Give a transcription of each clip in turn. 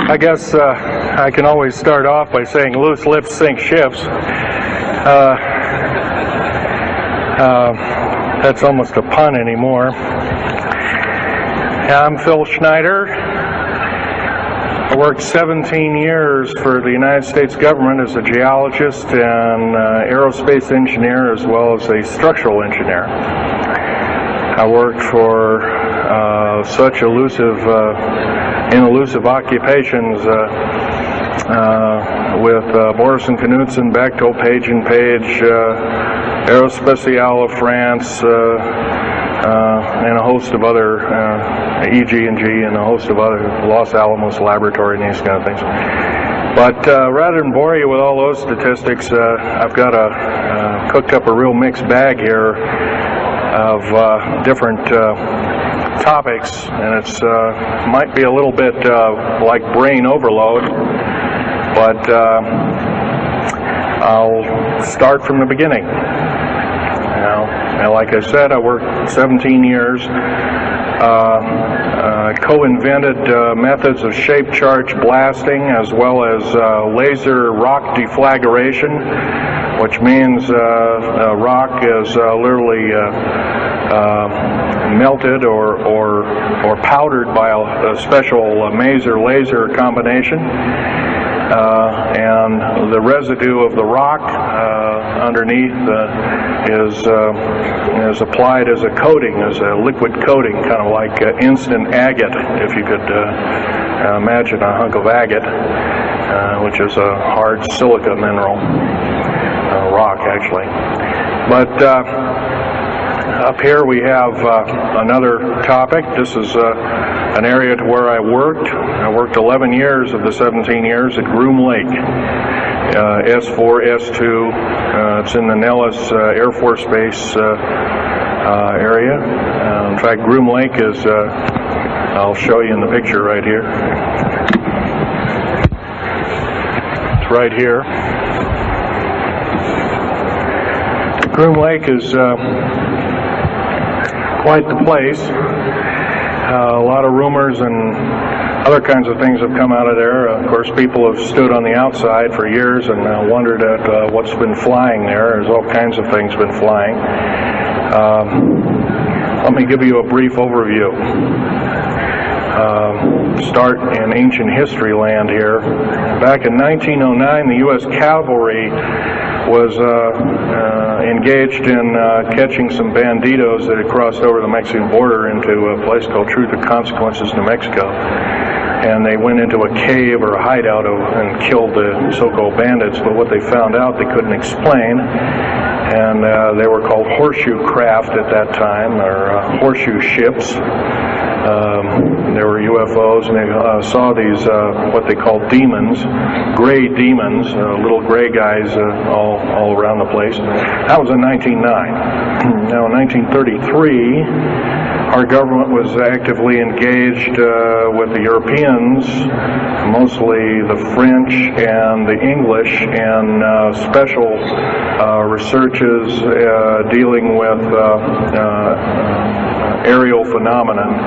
I guess I can always start off by saying loose lips sink ships. That's almost a pun anymore. I'm Phil Schneider. I worked 17 years for the United States government as a geologist and aerospace engineer as well as a structural engineer. I worked for such elusive occupations with Boris and Knudsen, Bechtel, Page and Page, Aerospatiale of France, and a host of other EG&G and a host of other Los Alamos Laboratory and these kind of things. But rather than bore you with all those statistics, I've got cooked up a real mixed bag here of different topics, and it's might be a little bit like brain overload, but I'll start from the beginning. Now, like I said, I worked 17 years, co-invented methods of shape charge blasting as well as laser rock deflagration, which means rock is literally melted or powdered by a special maser laser combination, and the residue of the rock underneath is applied as a coating, as a liquid coating, kind of like instant agate, if you could imagine a hunk of agate, which is a hard silica mineral, rock actually. But up here we have another topic. This is an area to where I worked. I worked 11 years of the 17 years at Groom Lake, S4, S2. It's in the Nellis Air Force Base area. In fact, Groom Lake is, I'll show you in the picture right here. It's right here. Groom Lake is quite the place. A lot of rumors and other kinds of things have come out of there. Of course, people have stood on the outside for years and wondered at what's been flying there. There's all kinds of things been flying. Let me give you a brief overview. Start in ancient history land here. Back in 1909, the U.S. cavalry was engaged in catching some banditos that had crossed over the Mexican border into a place called Truth and Consequences, New Mexico. And they went into a cave or a hideout and killed the so-called bandits, but what they found out they couldn't explain, and they were called horseshoe craft at that time, or horseshoe ships. There were UFOs, and they saw these, what they called demons, gray demons, little gray guys all around the place. That was in 1909. Now, in 1933, our government was actively engaged with the Europeans, mostly the French and the English, in special researches dealing with aerial phenomenon.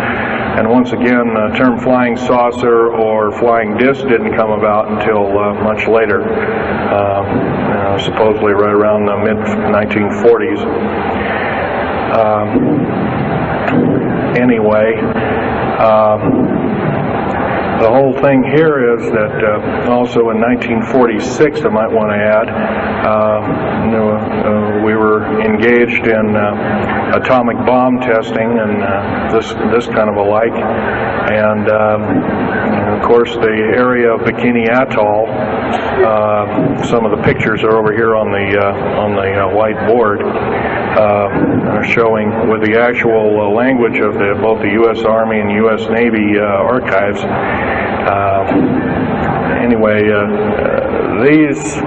And once again, the term flying saucer or flying disc didn't come about until much later, supposedly right around the mid-1940s. Anyway, the whole thing here is that also in 1946, I might want to add, we were engaged in atomic bomb testing and this kind of a like, and of course the area of Bikini Atoll. Some of the pictures are over here on the white board, showing with the actual language of both the U.S. Army and U.S. Navy archives. Anyway, these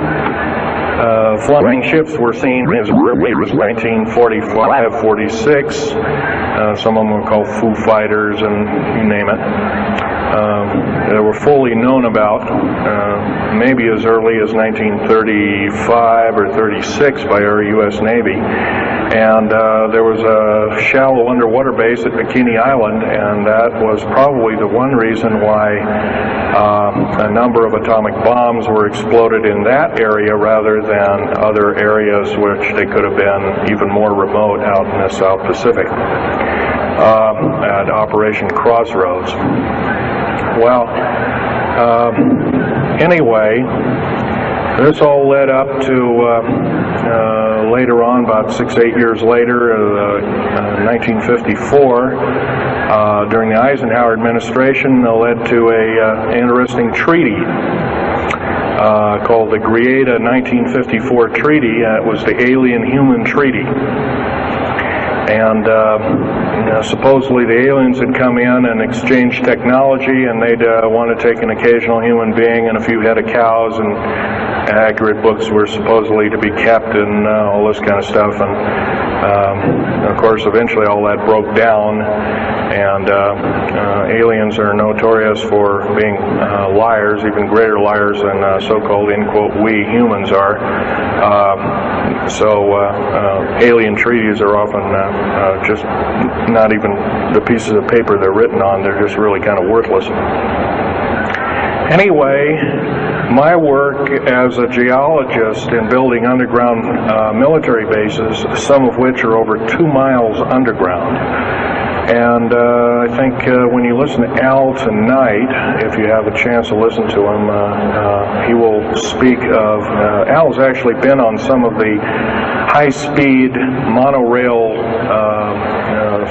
flying ships were seen as early as 1945, 46. Some of them were called Foo Fighters, and you name it. that were fully known about, maybe as early as 1935 or 36 by our U.S. Navy. And there was a shallow underwater base at Bikini Island, and that was probably the one reason why a number of atomic bombs were exploded in that area rather than other areas which they could have been even more remote out in the South Pacific at Operation Crossroads. Well, anyway, this all led up to later on, about 6-8 years later, 1954, during the Eisenhower administration, led to an interesting treaty called the Greada 1954 Treaty. It was the Alien-Human Treaty. And supposedly the aliens had come in and exchanged technology, and they'd want to take an occasional human being and a few head of cows, and accurate books were supposedly to be kept and all this kind of stuff. And of course, eventually all that broke down, and aliens are notorious for being liars, even greater liars than so-called, in quote, we humans are. So alien treaties are often just not even the pieces of paper they're written on. They're just really kind of worthless. Anyway, my work as a geologist in building underground military bases, some of which are over 2 miles underground. And I think when you listen to Al tonight, if you have a chance to listen to him, he will speak of, Al's actually been on some of the high-speed monorail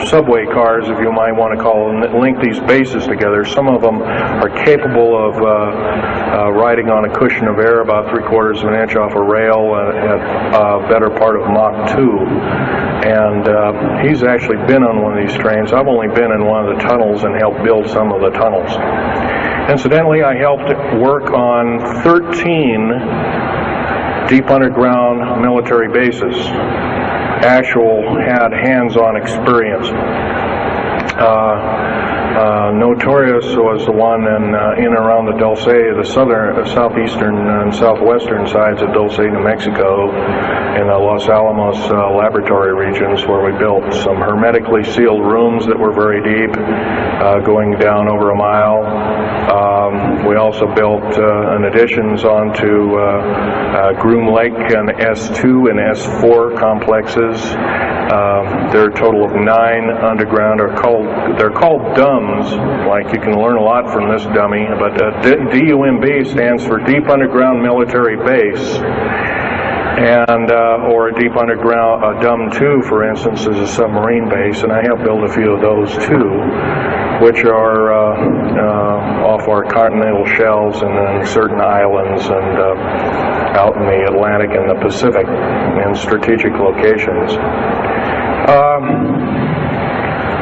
subway cars, if you might want to call them, that link these bases together. Some of them are capable of riding on a cushion of air about 3/4 of an inch off a rail at a better part of Mach 2. And he's actually been on one of these trains. I've only been in one of the tunnels and helped build some of the tunnels. Incidentally, I helped work on 13 deep underground military bases. Had hands-on experience. Notorious was the one in and around the Dulce, the southeastern and southwestern sides of Dulce, New Mexico, in the Los Alamos laboratory regions, where we built some hermetically sealed rooms that were very deep, going down over a mile. We also built additions onto Groom Lake and S2 and S4 complexes. There are a total of 9 underground. They're called DUMBs. Like, you can learn a lot from this dummy, but DUMB stands for Deep Underground Military Base, and or a deep underground DUM2, for instance, is a submarine base, and I have built a few of those too, which are off our continental shelves and then certain islands and out in the Atlantic and the Pacific in strategic locations.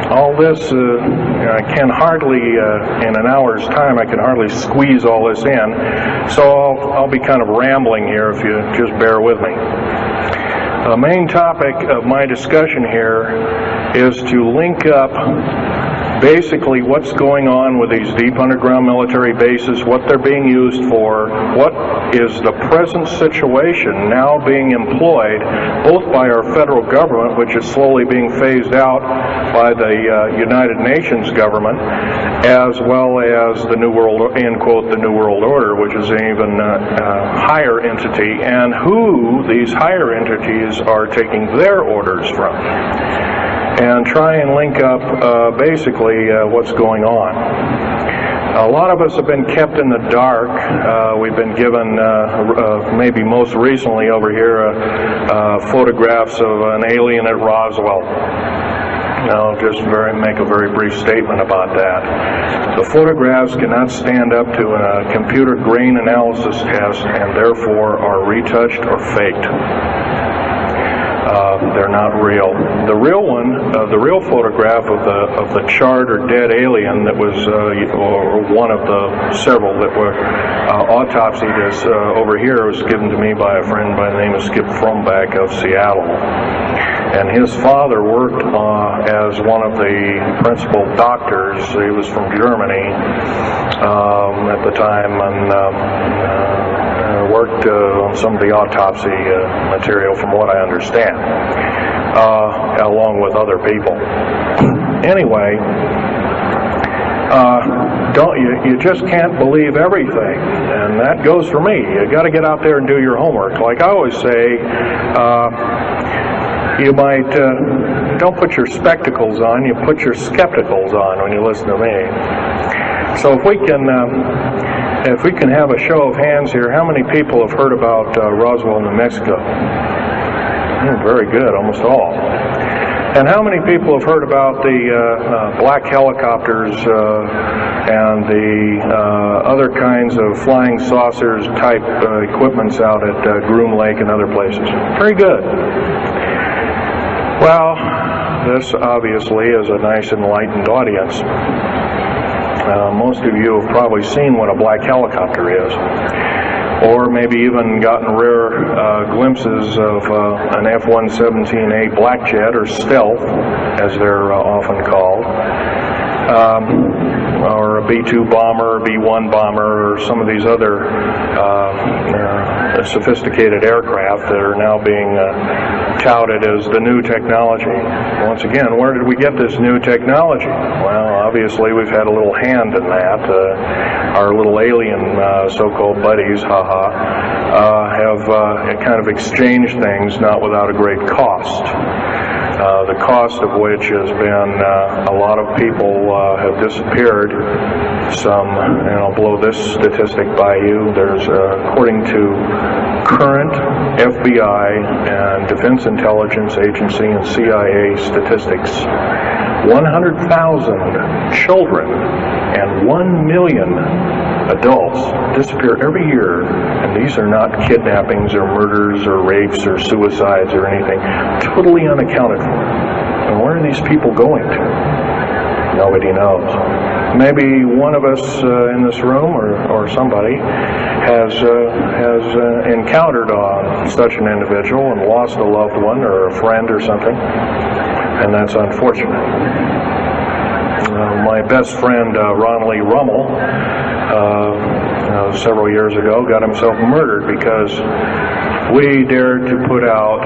All this, I can hardly, in an hour's time, I can hardly squeeze all this in, so I'll be kind of rambling here if you just bear with me. The main topic of my discussion here is to link up basically what's going on with these deep underground military bases, what they're being used for, what is the present situation now being employed both by our federal government, which is slowly being phased out by the United Nations government, as well as the New World, end quote, the New World Order, which is an even higher entity, and who these higher entities are taking their orders from, and try and link up basically what's going on. A lot of us have been kept in the dark. We've been given, maybe most recently over here, photographs of an alien at Roswell. I'll just make a very brief statement about that. The photographs cannot stand up to a computer grain analysis test and therefore are retouched or faked. they're not real. The real one, the real photograph of the charred or dead alien that was, or one of the several that were autopsied, is over here, was given to me by a friend by the name of Skip Fromback of Seattle. And his father worked as one of the principal doctors. He was from Germany at the time, and worked on some of the autopsy material, from what I understand, along with other people. Anyway, you just can't believe everything, and that goes for me. You got to get out there and do your homework. Like I always say, you might don't put your spectacles on, you put your skepticals on when you listen to me. So if we can have a show of hands here, how many people have heard about Roswell, New Mexico? Very good, almost all. And how many people have heard about the black helicopters and the other kinds of flying saucers type equipments out at Groom Lake and other places? Very good. Well, this obviously is a nice enlightened audience. Most of you have probably seen what a black helicopter is, or maybe even gotten rare glimpses of an F-117A black jet, or stealth, as they're often called, or a B-2 bomber, B-1 bomber, or some of these other sophisticated aircraft that are now being touted as the new technology. Once again, where did we get this new technology? Well, obviously we've had a little hand in that. Our little alien so-called buddies, have kind of exchanged things, not without a great cost. The cost of which has been a lot of people have disappeared. Some, and I'll blow this statistic by you, there's, according to current FBI and Defense Intelligence Agency and CIA statistics, 100,000 children and 1 million adults disappear every year, and these are not kidnappings or murders or rapes or suicides or anything, totally unaccounted for. And where are these people going to? Nobody knows. Maybe one of us in this room, or somebody, has encountered such an individual and lost a loved one or a friend or something, and that's unfortunate. My best friend, Ron Lee Rummel, several years ago, got himself murdered because we dared to put out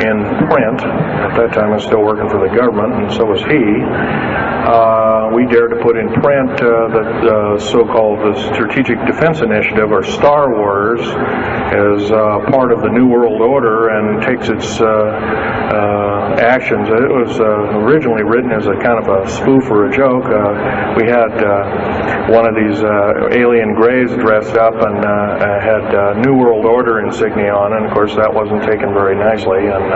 in print, at that time I was still working for the government, and so was he, we dared to put in print the so-called the Strategic Defense Initiative, or Star Wars, as part of the New World Order, and takes its actions. It was originally written as a kind of a spoof or a joke. We had one of these alien greys dressed up and had New World Order insignia on, and of course that wasn't taken very nicely, and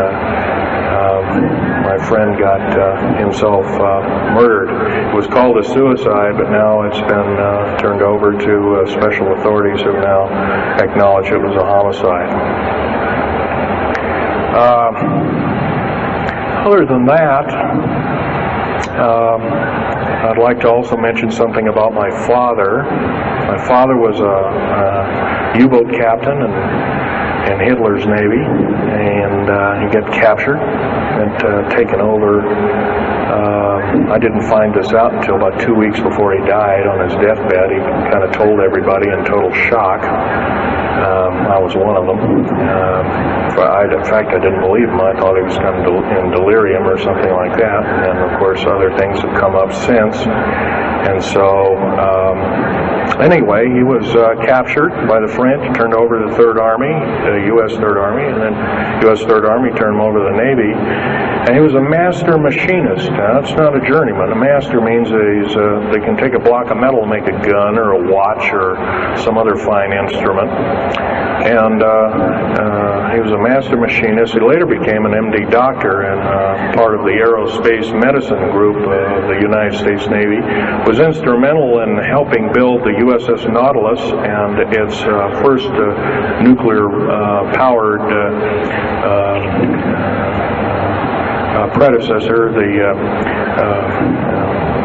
my friend got himself murdered. It was called a suicide, but now it's been turned over to special authorities who now acknowledge it was a homicide. Other than that, I'd like to also mention something about my father. My father was a U-boat captain in Hitler's Navy, and he got captured and taken over. I didn't find this out until about 2 weeks before he died. On his deathbed, he kind of told everybody in total shock. I was one of them. In fact, I didn't believe him. I thought he was kind of in delirium or something like that. And of course, other things have come up since. And so, anyway, he was captured by the French, turned over to the Third Army, the U.S. Third Army, and then U.S. Third Army turned him over to the Navy. And he was a master machinist. Now, that's not a journeyman. A master means they can take a block of metal and make a gun or a watch or some other fine instrument. And he was a master machinist. He later became an MD doctor and part of the aerospace medicine group of the United States Navy. Was instrumental in helping build the USS Nautilus and its first nuclear-powered predecessor, the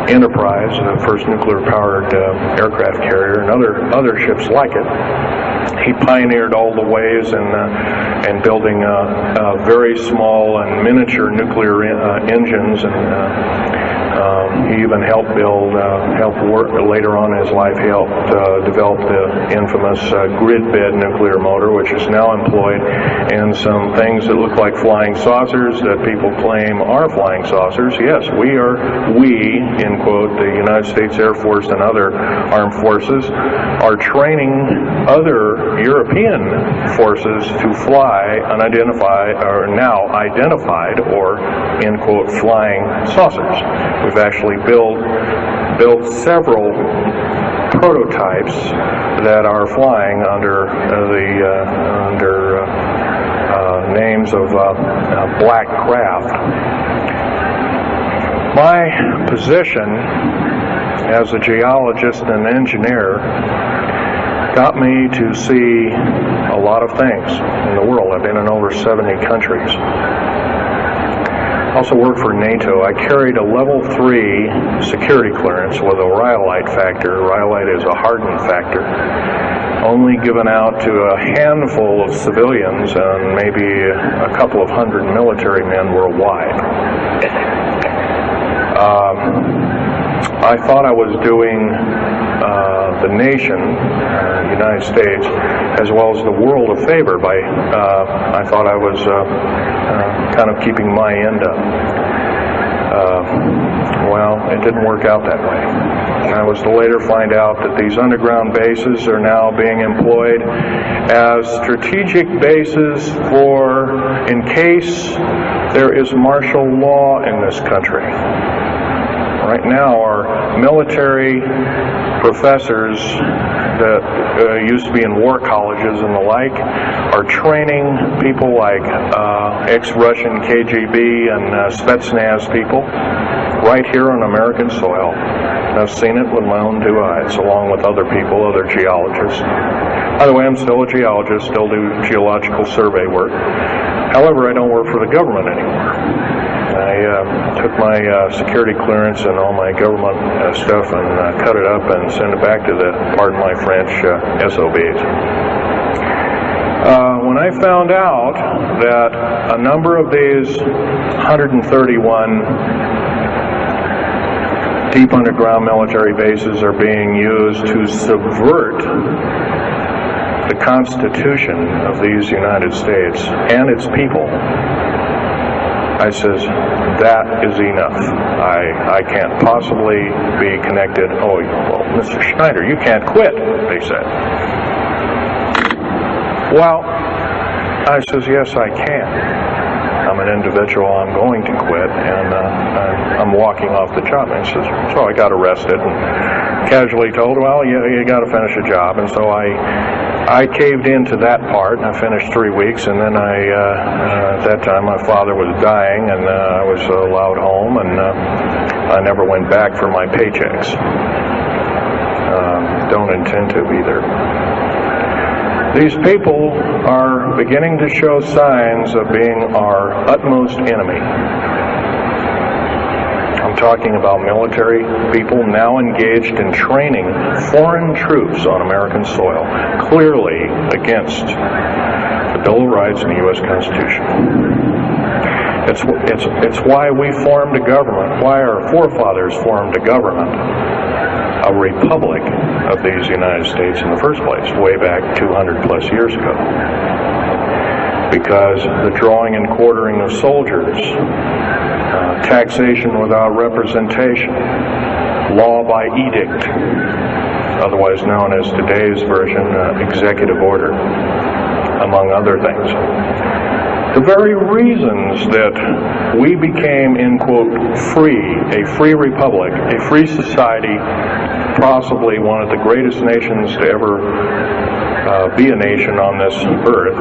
Enterprise, the first nuclear-powered aircraft carrier, and other ships like it. He pioneered all the ways in building very small and miniature nuclear engines, and he even helped work later on in his life. He helped develop the infamous grid bed nuclear motor, which is now employed in some things that look like flying saucers that people claim are flying saucers. Yes, we, in quote, the United States Air Force and other armed forces, are training other European forces to fly unidentified, or now identified, or, in quote, flying saucers. We've actually built several prototypes that are flying under names of black craft. My position as a geologist and engineer got me to see a lot of things in the world. I've been in over 70 countries. I also worked for NATO. I carried a level 3 security clearance with a rhyolite factor. Rhyolite is a hardened factor, only given out to a handful of civilians and maybe a couple of hundred military men worldwide. I thought I was doing the nation, United States, as well as the world a favor by, I thought I was kind of keeping my end up. Well, it didn't work out that way. I was to later find out that these underground bases are now being employed as strategic bases for, in case there is martial law in this country. Right now, our military professors that used to be in war colleges and the like are training people like ex-Russian KGB and Spetsnaz people right here on American soil. I've seen it with my own 2 eyes, along with other people, other geologists. By the way, I'm still a geologist, still do geological survey work. However, I don't work for the government anymore. I took my security clearance and all my government stuff and cut it up and sent it back to the, pardon my French, SOBs. When I found out that a number of these 131 deep underground military bases are being used to subvert the Constitution of these United States and its people, I says, that is enough. I can't possibly be connected. Oh, well, Mr. Schneider, you can't quit, they said. Well, I says, yes, I can. I'm an individual, I'm going to quit, and I'm walking off the job. And he says, so I got arrested and casually told, well, you got to finish a job. And so I caved into that part, and I finished 3 weeks, and then at that time, my father was dying, and I was allowed home, and I never went back for my paychecks. Don't intend to either. These people are beginning to show signs of being our utmost enemy. I'm talking about military people now engaged in training foreign troops on American soil, clearly against the Bill of Rights and the U.S. Constitution. It's why we formed a government, why our forefathers formed a government, a republic of these United States in the first place, way back 200 plus years ago. Because the drawing and quartering of soldiers, taxation without representation, law by edict, otherwise known as today's version, executive order, among other things. The very reasons that we became, in quote, free, a free republic, a free society, possibly one of the greatest nations to ever be a nation on this earth,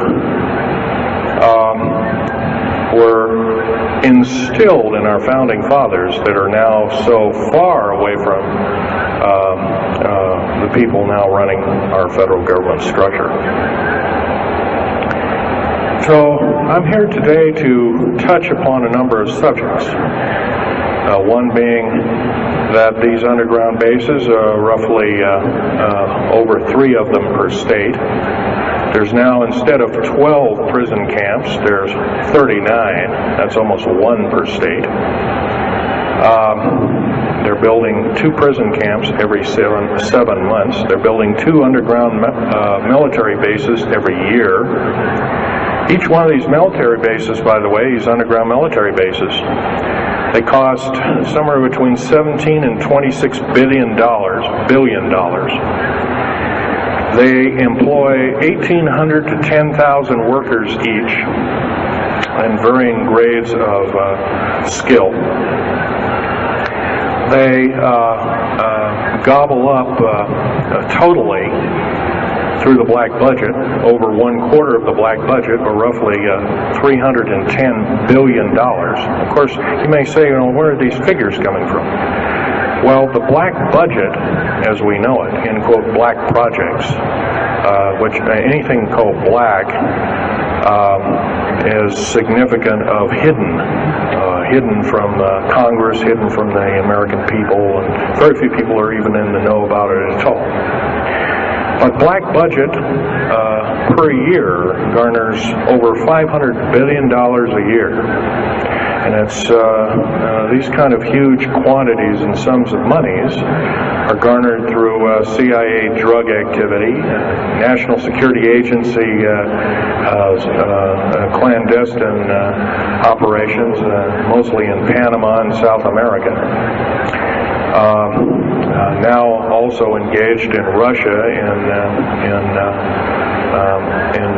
were instilled in our founding fathers that are now so far away from the people now running our federal government structure. So I'm here today to touch upon a number of subjects. One being that these underground bases are roughly over 3 of them per state. There's now, instead of 12 prison camps, there's 39. That's almost 1 per state. They're building 2 prison camps every 7 months. They're building 2 underground military bases every year. Each one of these military bases, by the way, these underground military bases, they cost somewhere between $17 and $26 billion. They employ 1,800 to 10,000 workers each in varying grades of skill. They gobble up totally through the black budget, over 1/4 of the black budget, or roughly $310 billion. Of course, you may say, where are these figures coming from? Well, the black budget, as we know it, in quote, black projects, which anything called black is significant of hidden from Congress, hidden from the American people, and very few people are even in the know about it at all. But black budget per year garners over $500 billion a year. And it's these kind of huge quantities and sums of monies are garnered through CIA drug activity, National Security Agency clandestine operations, mostly in Panama and South America. Now also engaged in Russia in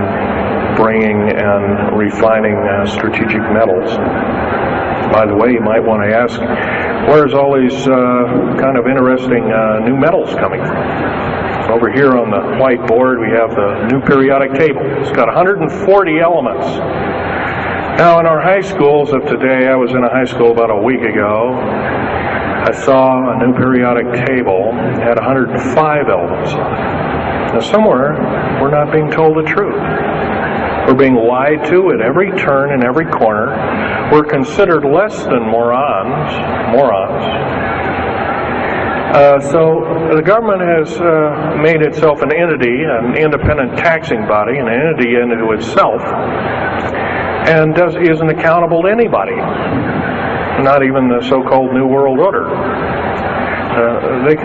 bringing and refining strategic metals. By the way, you might want to ask, where's all these kind of interesting new metals coming from? Over here on the whiteboard we have the new periodic table. It's got 140 elements. Now in our high schools of today, I was in a high school about a week ago, I saw a new periodic table had 105 elements on it. Now somewhere we're not being told the truth. We're being lied to at every turn and every corner. We're considered less than morons. So the government has made itself an entity, an independent taxing body, an entity into itself, and isn't accountable to anybody. Not even the so-called New World Order.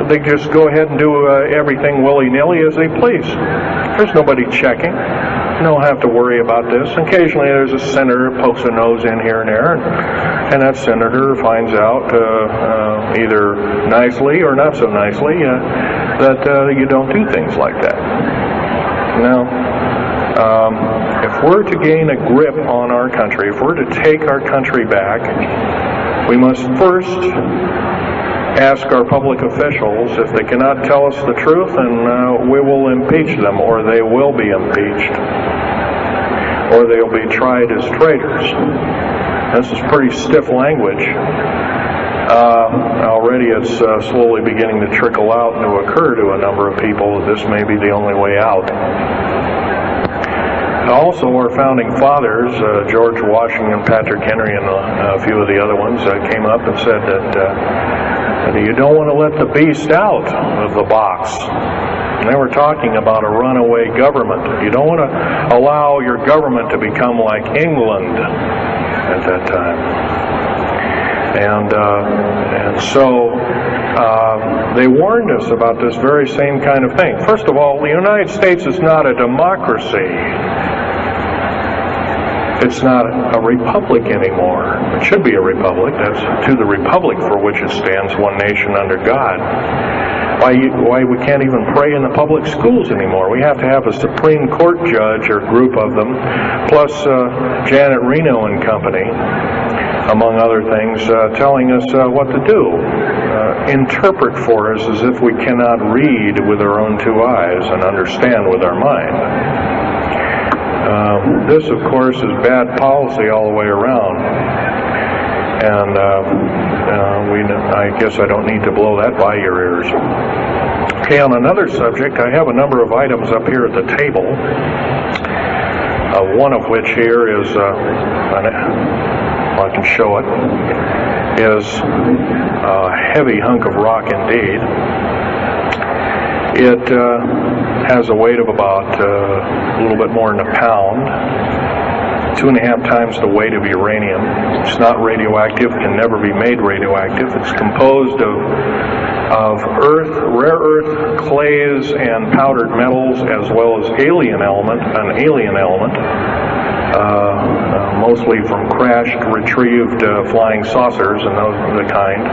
They just go ahead and do everything willy-nilly as they please. There's nobody checking. You don't have to worry about this. Occasionally there's a senator who pokes a nose in here and there, and that senator finds out either nicely or not so nicely that you don't do things like that. Now, if we're to gain a grip on our country, if we're to take our country back, we must first ask our public officials if they cannot tell us the truth, and we will impeach them, or they will be impeached, or they'll be tried as traitors. This is pretty stiff language. Already it's slowly beginning to trickle out and to occur to a number of people that this may be the only way out. Also, our founding fathers, George Washington, Patrick Henry, and a few of the other ones, came up and said that you don't want to let the beast out of the box. And they were talking about a runaway government. You don't want to allow your government to become like England at that time. And so they warned us about this very same kind of thing. First of all, the United States is not a democracy. It's not a republic anymore. It should be a republic. That's to the republic for which it stands, one nation under God. Why we can't even pray in the public schools anymore. We have to have a Supreme Court judge or group of them, plus Janet Reno and company, among other things, telling us what to do. Interpret for us as if we cannot read with our own 2 eyes and understand with our mind. This, of course, is bad policy all the way around. And I guess I don't need to blow that by your ears. Okay, on another subject, I have a number of items up here at the table. One of which here is, I can show it, is a heavy hunk of rock indeed. It has a weight of about a little bit more than a pound, 2.5 times the weight of uranium. It's not radioactive, can never be made radioactive. It's composed of earth, rare earth, clays, and powdered metals, as well as an alien element, mostly from crashed, retrieved flying saucers and those of the kind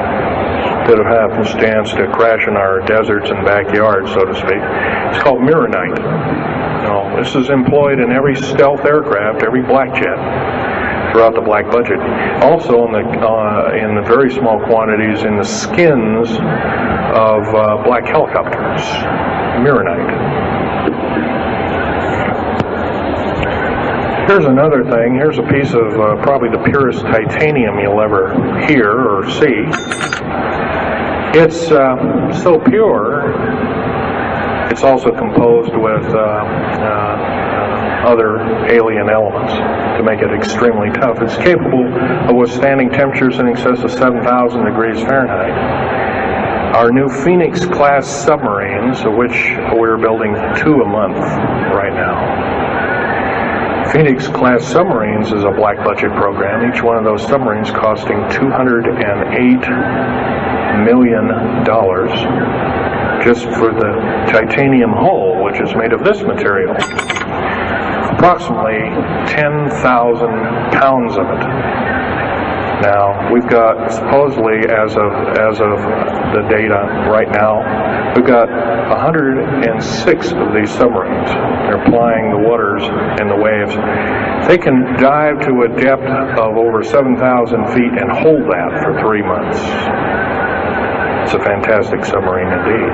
that have happenstance to crash in our deserts and backyards, so to speak. It's called mironite. Now, this is employed in every stealth aircraft, every black jet, throughout the black budget. Also in the very small quantities in the skins of black helicopters. Mironite. Here's another thing. Here's a piece of probably the purest titanium you'll ever hear or see. It's so pure, it's also composed with other alien elements to make it extremely tough. It's capable of withstanding temperatures in excess of 7,000 degrees Fahrenheit. Our new Phoenix-class submarines, of which we're building 2 a month right now. Phoenix-class submarines is a black budget program. Each one of those submarines costing $208 million just for the titanium hull, which is made of this material. Approximately 10,000 pounds of it. Now, we've got, supposedly, as of the data right now, we've got 106 of these submarines. They're plying the waters and the waves. They can dive to a depth of over 7,000 feet and hold that for 3 months. It's a fantastic submarine indeed.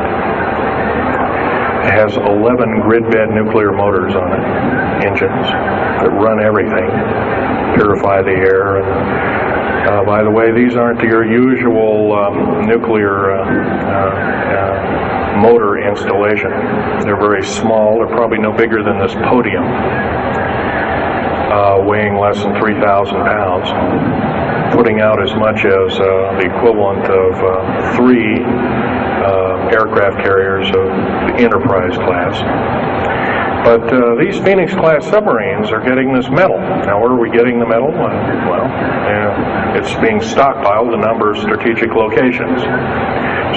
It has 11 grid-bed nuclear motors on it, engines that run everything, purify the air. And, by the way, these aren't your usual nuclear motor installation. They're very small. They're probably no bigger than this podium, weighing less than 3,000 pounds, putting out as much as the equivalent of 3 aircraft carriers of the Enterprise class. But these Phoenix-class submarines are getting this metal. Now, where are we getting the metal? Well, it's being stockpiled in a number of strategic locations.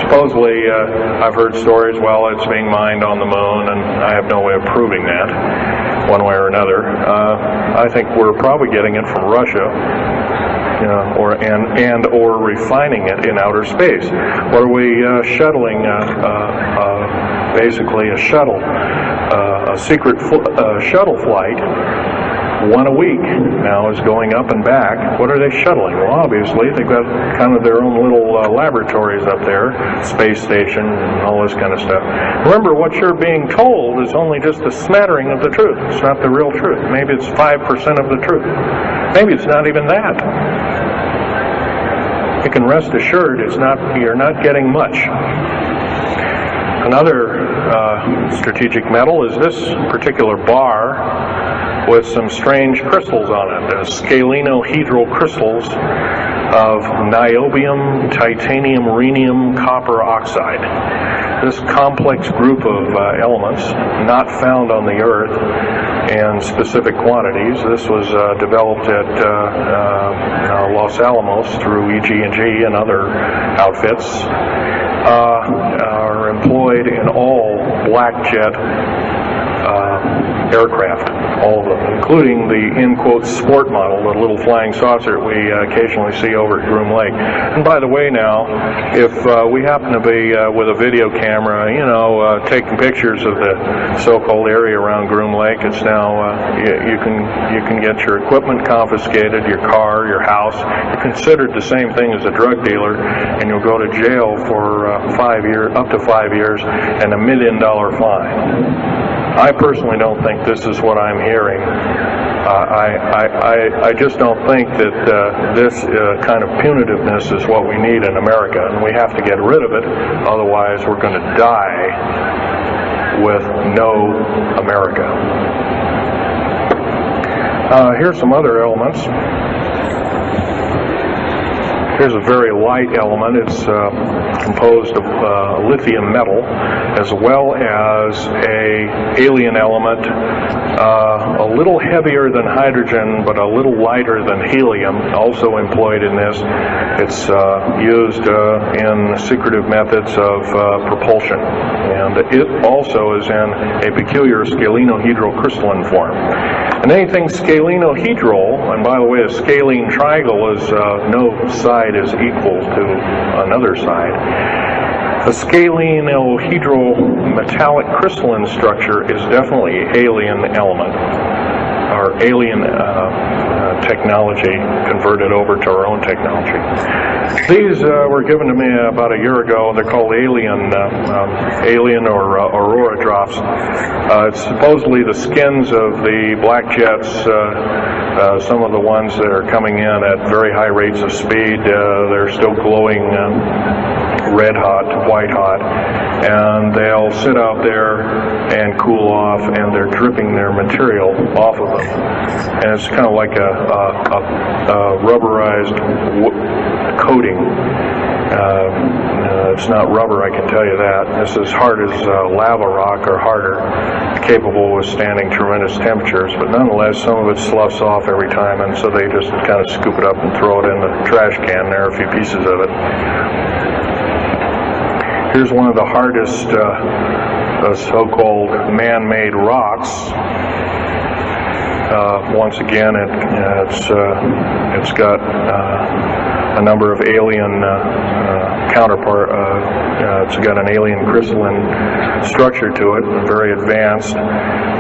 Supposedly, I've heard stories, well, it's being mined on the moon, and I have no way of proving that, one way or another. I think we're probably getting it from Russia, or refining it in outer space. What are we shuttling? Basically, a shuttle, a secret shuttle flight. 1 a week now is going up and back. What are they shuttling? Well, obviously, they've got kind of their own little laboratories up there, space station, and all this kind of stuff. Remember, what you're being told is only just a smattering of the truth. It's not the real truth. Maybe it's 5% of the truth. Maybe it's not even that. You can rest assured you're not getting much. Another strategic metal is this particular bar with some strange crystals on it, scalenohedral crystals of niobium, titanium, rhenium, copper oxide. This complex group of elements, not found on the Earth in specific quantities. This was developed at Los Alamos through EG&G and other outfits, are employed in all black jet aircraft, all of them, including the, in quotes, sport model, the little flying saucer we occasionally see over at Groom Lake. And by the way now, if we happen to be with a video camera, taking pictures of the so-called area around Groom Lake, it's now, you can get your equipment confiscated, your car, your house. You're considered the same thing as a drug dealer, and you'll go to jail for up to 5 years, and $1 million fine. I personally don't think this is what I'm hearing I just don't think that this kind of punitiveness is what we need in America, and we have to get rid of it, otherwise we're going to die with no America. Here's some other elements. Here's a very light element. It's composed of lithium metal, as well as a alien element, a little heavier than hydrogen, but a little lighter than helium, also employed in this. It's used in secretive methods of propulsion, and it also is in a peculiar scalenohedral crystalline form. And anything scalenohedral, and by the way, a scalene triangle is no side is equal to another side. The scalenohedral metallic crystalline structure is definitely alien element, or alien technology converted over to our own technology. These were given to me about a year ago. They're called alien or aurora drops. It's supposedly the skins of the black jets, some of the ones that are coming in at very high rates of speed. They're still glowing red hot, white hot, and they'll sit out there and cool off, and they're dripping their material off of them. And it's kind of like a rubberized coating. It's not rubber, I can tell you that. It's as hard as lava rock or harder, capable of withstanding tremendous temperatures, but nonetheless some of it sloughs off every time, and so they just kind of scoop it up and throw it in the trash can. There are a few pieces of it. Here's one of the hardest so-called man-made rocks. Once again, it's got a number of alien counterpart. It's got an alien crystalline structure to it, very advanced.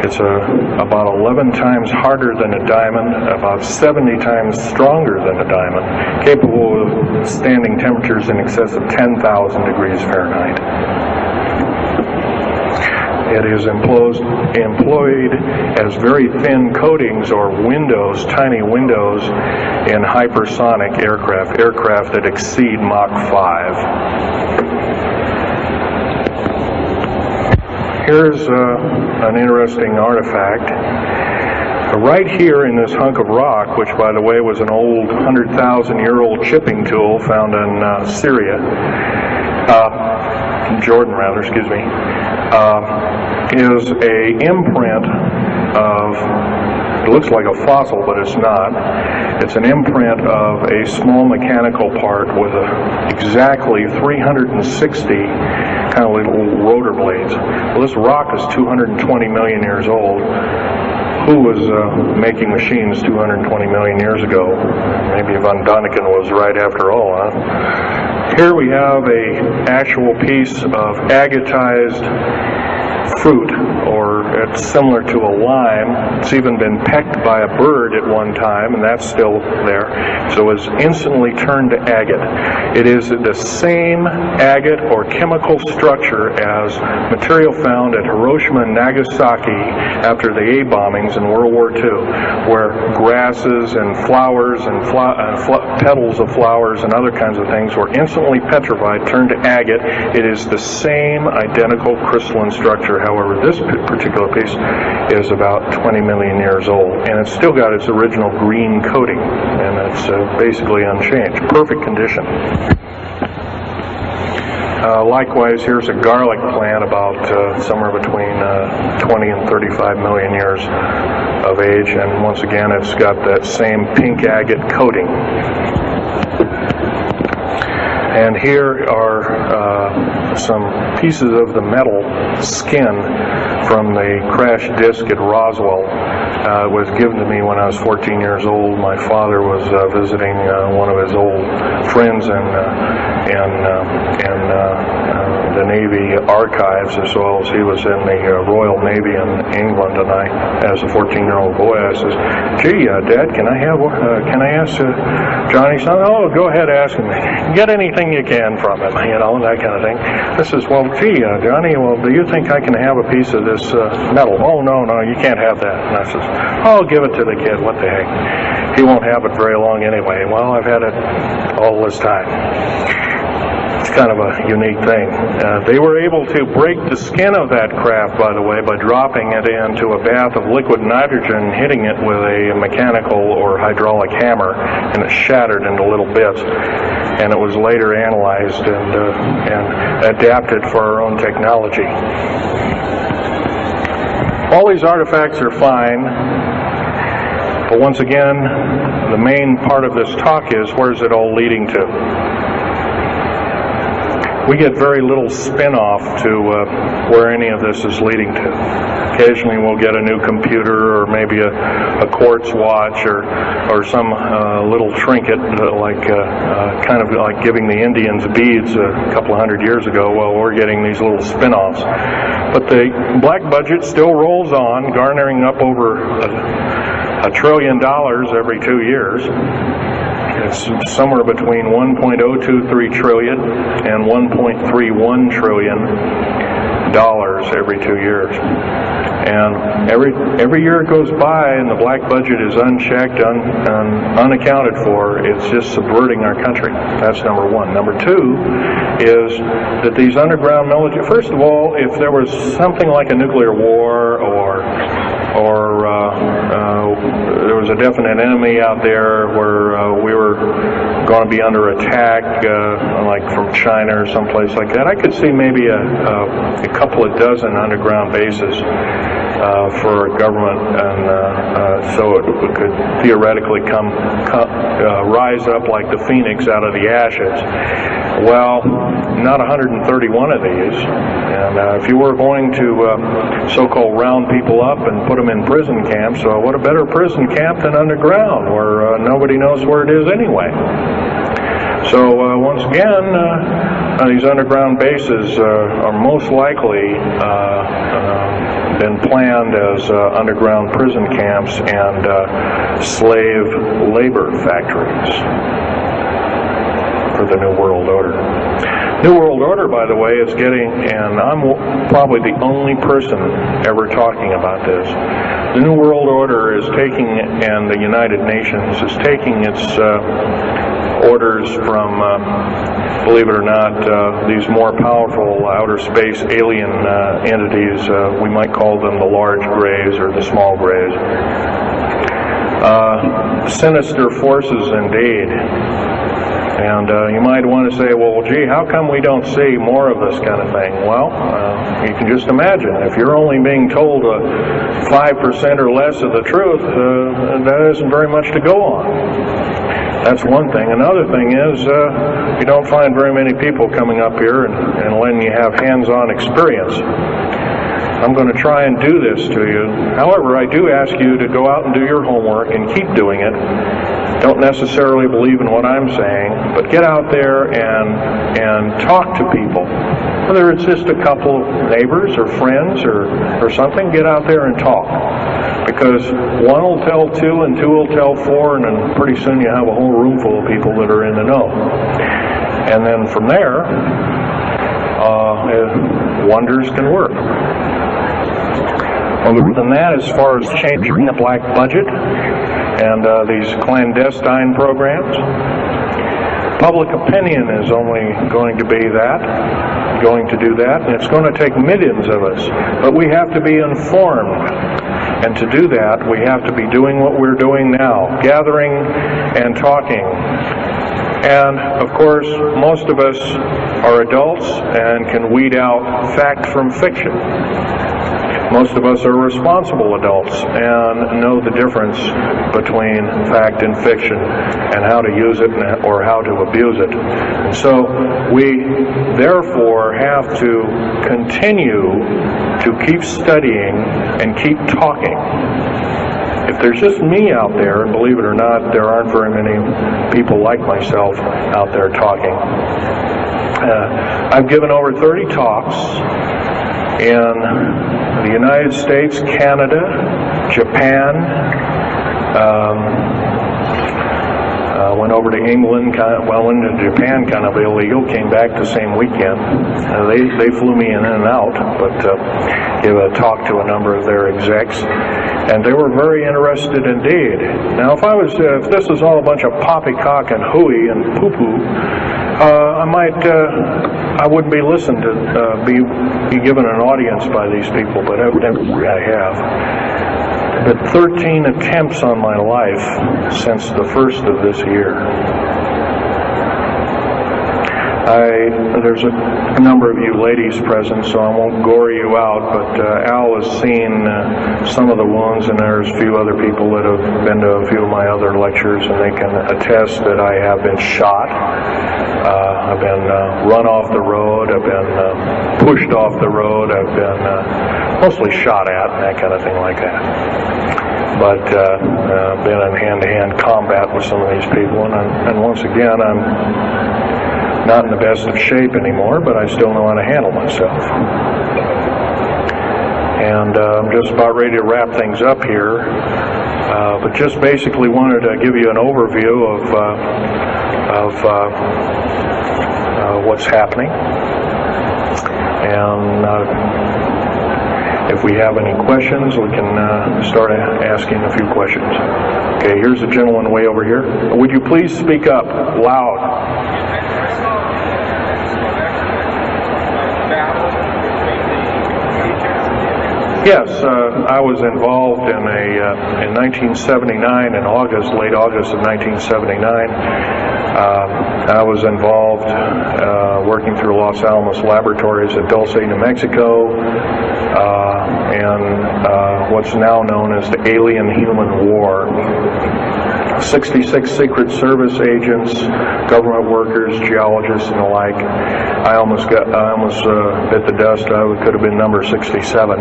It's about 11 times harder than a diamond, about 70 times stronger than a diamond, capable of standing temperatures in excess of 10,000 degrees Fahrenheit. It is employed as very thin coatings or windows, tiny windows, in hypersonic aircraft that exceed Mach 5. Here's an interesting artifact. Right here in this hunk of rock, which by the way was an old 100,000-year-old chipping tool found in Syria, Jordan rather, excuse me, is a imprint of, it looks like a fossil, but it's not. It's an imprint of a small mechanical part with exactly 360 kind of little rotor blades. Well, this rock is 220 million years old. Who was making machines 220 million years ago? Maybe von Däniken was right after all, huh? Here we have an actual piece of agatized fruit, or it's similar to a lime. It's even been pecked by a bird at one time, and that's still there. So it's instantly turned to agate. It is the same agate or chemical structure as material found at Hiroshima and Nagasaki after the A bombings in World War II, where grasses and flowers and petals of flowers and other kinds of things were instantly petrified, turned to agate. It is the same identical crystalline structure. However, this particular piece is about 20 million years old, and it's still got its original green coating, and it's basically unchanged. Perfect condition. Likewise, here's a garlic plant about somewhere between 20 and 35 million years of age, and once again, it's got that same pink agate coating. And here are some pieces of the metal skin from the crash disk at Roswell. It was given to me when I was 14 years old. My father was visiting one of his old friends in the Navy archives, as well as he was in the Royal Navy in England. And I, as a 14-year-old boy, I says, "Gee, Dad, can I ask Johnny something?" "Oh, go ahead, ask him. Get anything you can from him," that kind of thing. I says, "Well, gee, Johnny, well, do you think I can have a piece of this metal. Oh, no, you can't have that. And I says, oh, give it to the kid. What the heck? He won't have it very long anyway. Well, I've had it all this time. It's kind of a unique thing. They were able to break the skin of that craft, by the way, by dropping it into a bath of liquid nitrogen, hitting it with a mechanical or hydraulic hammer, and it shattered into little bits. And it was later analyzed and adapted for our own technology. All these artifacts are fine, but once again, the main part of this talk is, where's it all leading to? We get very little spin-off to where any of this is leading to. Occasionally we'll get a new computer or maybe a quartz watch or some little trinket kind of like giving the Indians beads a couple of hundred years ago. Well, we're getting these little spin-offs. But the black budget still rolls on, garnering up over $1 trillion every 2 years. It's somewhere between 1.023 trillion and 1.31 trillion dollars every 2 years. And every year it goes by and the black budget is unchecked, unaccounted for. It's just subverting our country. That's number one. Number two is that these underground military, first of all, if there was something like a nuclear war or there was a definite enemy out there where we were going to be under attack, like from China or someplace like that, I could see maybe a couple of dozen underground bases for a government, and so it could theoretically rise up like the phoenix out of the ashes. Well, not 131 of these, and if you were going to so-called round people up and put them in prison camps, what a better prison camp than underground, where nobody knows where it is anyway. So once again, these underground bases are most likely been planned as underground prison camps and slave labor factories for the New World Order. New World Order, by the way, is getting, and I'm probably the only person ever talking about this, the New World Order is taking, and the United Nations is taking its orders from, believe it or not, these more powerful outer space alien entities. We might call them the large grays or the small grays. Sinister forces indeed. And you might want to say, well, gee, how come we don't see more of this kind of thing? Well, you can just imagine. If you're only being told 5% or less of the truth, that isn't very much to go on. That's one thing. Another thing is you don't find very many people coming up here and letting you have hands-on experience. I'm going to try and do this to you. However, I do ask you to go out and do your homework and keep doing it. Don't necessarily believe in what I'm saying, but get out there and talk to people. Whether it's just a couple of neighbors or friends or something, get out there and talk. Because one will tell two and two will tell four, and then pretty soon you have a whole room full of people that are in the know. And then from there, wonders can work. Other than that, as far as changing the black budget and these clandestine programs, public opinion is only going to do that, and it's going to take millions of us. But we have to be informed, and to do that, we have to be doing what we're doing now, gathering and talking. And, of course, most of us are adults and can weed out fact from fiction. Most of us are responsible adults and know the difference between fact and fiction and how to use it or how to abuse it. And so we therefore have to continue to keep studying and keep talking. If there's just me out there, and believe it or not, there aren't very many people like myself out there talking. I've given over 30 talks in the United States, Canada, Japan, Went over to England, went into Japan kind of illegal, came back the same weekend. They flew me in and out, but gave a talk to a number of their execs, and they were very interested indeed. Now, if this was all a bunch of poppycock and hooey and poo-poo, I wouldn't be listened to, be given an audience by these people, but evidently I have. But 13 attempts on my life since the first of this year. There's a number of you ladies present, so I won't gore you out, but Al has seen some of the wounds, and there's a few other people that have been to a few of my other lectures, and they can attest that I have been shot. I've been run off the road, I've been pushed off the road, I've been mostly shot at, and that kind of thing like that. But been in hand-to-hand combat with some of these people, and once again, I'm not in the best of shape anymore, but I still know how to handle myself. And I'm just about ready to wrap things up here, but just basically wanted to give you an overview of what's happening. And if we have any questions, we can start asking a few questions. Okay, here's a gentleman way over here. Would you please speak up loud? Yes, I was involved in 1979, in August, late August of 1979. I was involved working through Los Alamos Laboratories at Dulce, New Mexico, and what's now known as the Alien-Human War. 66 Secret Service agents, government workers, geologists, and the like. I almost bit the dust. I could have been number 67.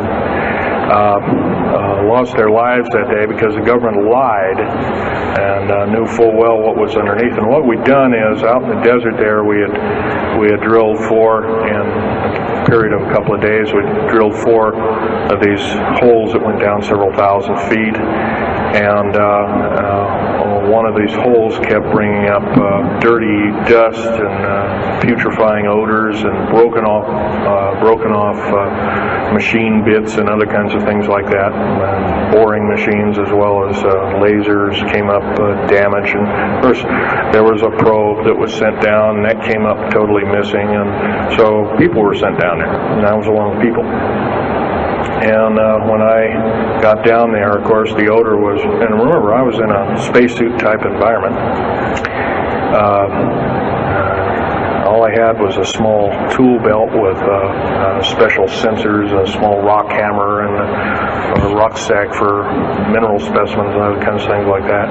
Lost their lives that day because the government lied and knew full well what was underneath. And what we'd done is, out in the desert there, we had drilled in a period of a couple of days, we drilled 4 of these holes that went down several thousand feet, and one of these holes kept bringing up dirty dust and putrefying odors and broken off machine bits and other kinds of things like that. Boring machines as well as lasers came up damaged, and of course there was a probe that was sent down, and that came up totally missing, and so people were sent down there, and I was one of the people. And when I got down there, of course, the odor was, and remember, I was in a spacesuit type environment. All I had was a small tool belt with special sensors, a small rock hammer, and a rucksack for mineral specimens and other kinds of things like that.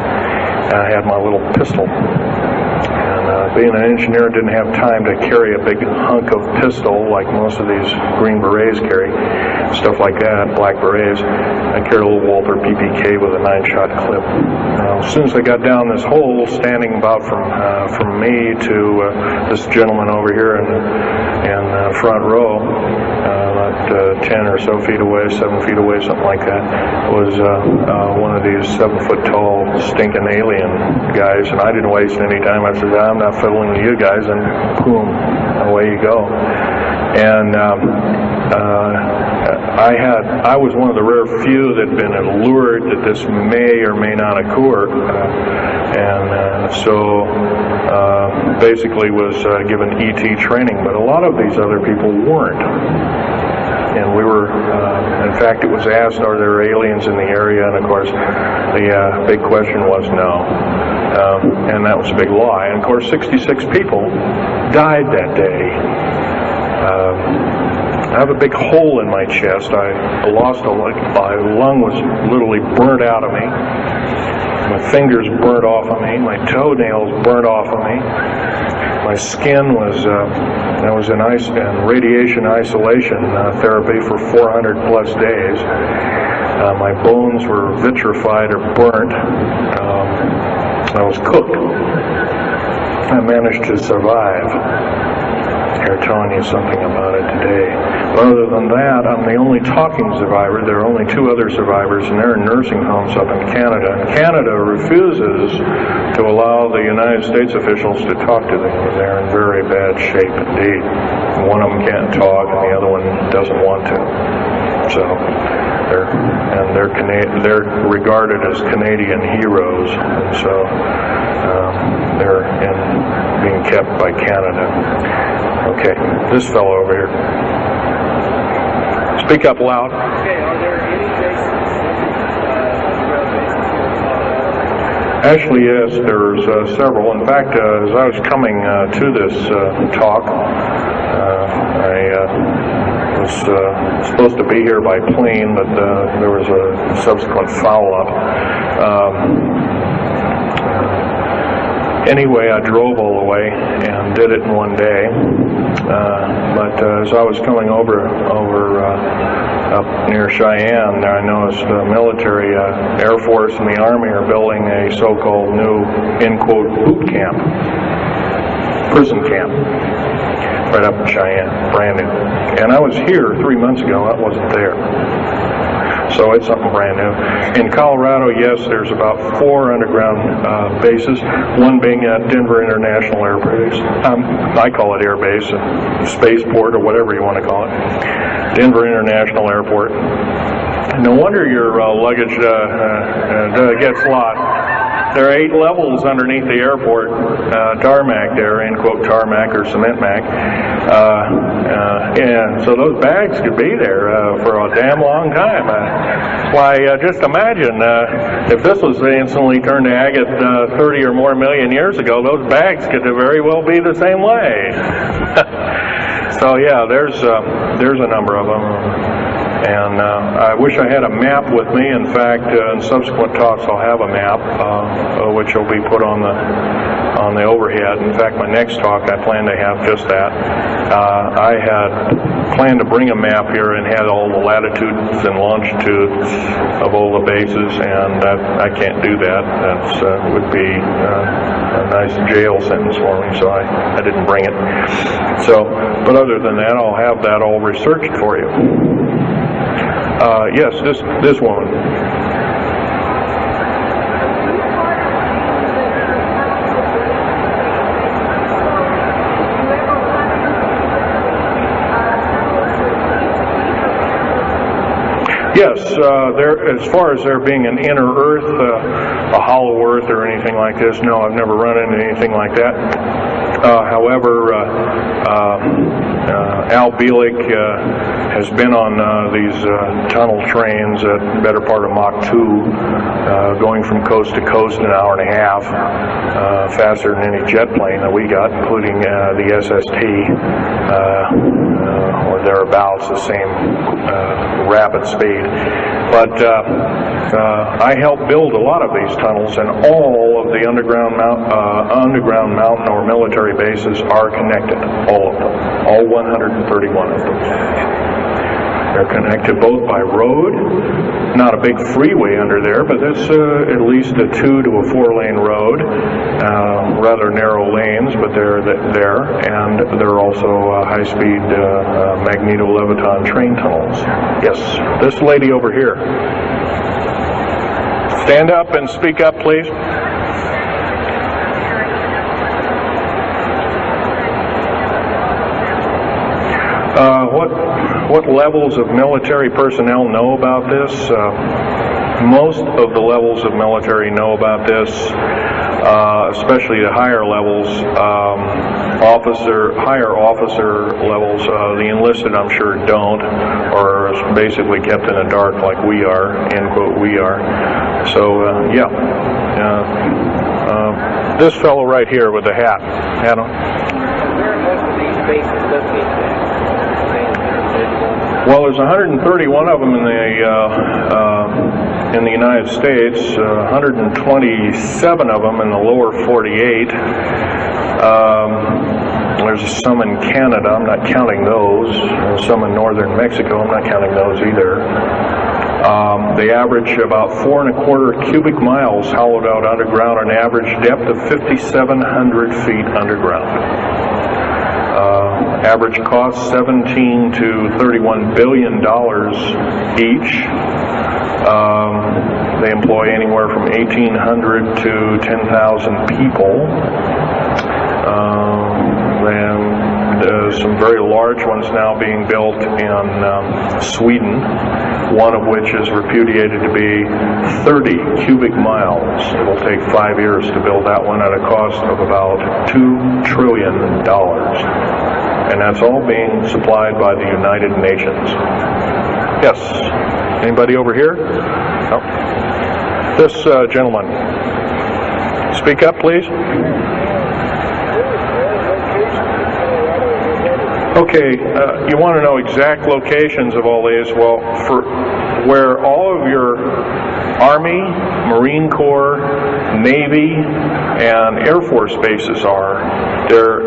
And I had my little pistol. And being an engineer, didn't have time to carry a big hunk of pistol like most of these Green Berets carry, stuff like that, black berets. I carried a little Walther PPK with a 9-shot clip. As soon as I got down this hole, standing about from me to this gentleman over here in the front row, about 10 or so feet away, 7 feet away, something like that, was one of these 7-foot-tall stinking alien guys, and I didn't waste any time. I said, I'm not fiddling with you guys, and boom, away you go. And I was one of the rare few that had been allured that this may or may not occur, and so basically was given ET training, but a lot of these other people weren't. And we were, in fact, it was asked, are there aliens in the area? And of course, the big question was no. And that was a big lie. And of course, 66 people died that day. I have a big hole in my chest. I lost my lung was literally burnt out of me. My fingers burnt off of me. My toenails burnt off of me. My skin was, I was in radiation isolation therapy for 400 plus days. My bones were vitrified or burnt. I was cooked. I managed to survive. They're telling you something about it today. But other than that, I'm the only talking survivor. There are only 2 other survivors, and they're in nursing homes up in Canada. And Canada refuses to allow the United States officials to talk to them. They're in very bad shape indeed. One of them can't talk, and the other one doesn't want to. So, they're regarded as Canadian heroes, and so they're being kept by Canada. Okay, this fellow over here. Speak up loud. Okay, are there any bases? Actually, yes, there's several. In fact, as I was coming to this talk, I was supposed to be here by plane, but there was a subsequent foul-up. Anyway, I drove all the way and did it in one day. But as I was coming over up near Cheyenne, there I noticed the military, Air Force and the Army are building a so-called new, in quote, boot camp, prison camp, right up in Cheyenne, brand new. And I was here 3 months ago. I wasn't there. So it's something brand new. In Colorado, yes, there's about 4 underground bases, one being at Denver International Air Base. I call it Air Base, Spaceport, or whatever you want to call it. Denver International Airport. No wonder your luggage gets lost. There are 8 levels underneath the airport, tarmac there, end quote, tarmac or cement mac. And so those bags could be there for a damn long time. Why, just imagine if this was instantly turned to agate 30 or more million years ago, those bags could very well be the same way. So yeah, there's a number of them. And I wish I had a map with me. In fact, in subsequent talks, I'll have a map, which will be put on the overhead. In fact, my next talk, I plan to have just that. I had planned to bring a map here and had all the latitudes and longitudes of all the bases, and I can't do that. That would be a nice jail sentence for me, so I didn't bring it. So, but other than that, I'll have that all researched for you. Yes, this woman. Yes, as far as there being an inner Earth, a hollow Earth or anything like this, no, I've never run into anything like that. However, Al Bielek has been on these tunnel trains at the better part of Mach 2, going from coast to coast in an hour and a half, faster than any jet plane that we got, including the SST, or thereabouts, the same rapid speed. But I helped build a lot of these tunnels, and all of the underground mountain or military bases are connected, all of them, all 131 of them. They're connected both by road, not a big freeway under there, but it's at least a 2 to a 4-lane road, rather narrow lanes, but they're there, and they're also high-speed magneto-leviton train tunnels. Yes, this lady over here. Stand up and speak up, please. What levels of military personnel know about this? Most of the levels of military know about this, especially the higher levels, higher officer levels. The enlisted, I'm sure, don't, or are basically kept in the dark like we are, end quote, we are. So, yeah. This fellow right here with the hat. Adam? Where are most of these bases located? Well, there's 131 of them in the United States, 127 of them in the lower 48. There's some in Canada, I'm not counting those. There's some in northern Mexico, I'm not counting those either. They average about 4¼ cubic miles hollowed out underground, an average depth of 5,700 feet underground. Average cost $17 to $31 billion each. They employ anywhere from 1,800 to 10,000 people. And some very large ones now being built in Sweden, one of which is repudiated to be 30 cubic miles. It will take 5 years to build that one at a cost of about $2 trillion. And that's all being supplied by the United Nations. Yes. Anybody over here? No. This gentleman. Speak up, please. Okay, you want to know exact locations of all these? Well, for where all of your Army, Marine Corps, Navy, and Air Force bases are, they're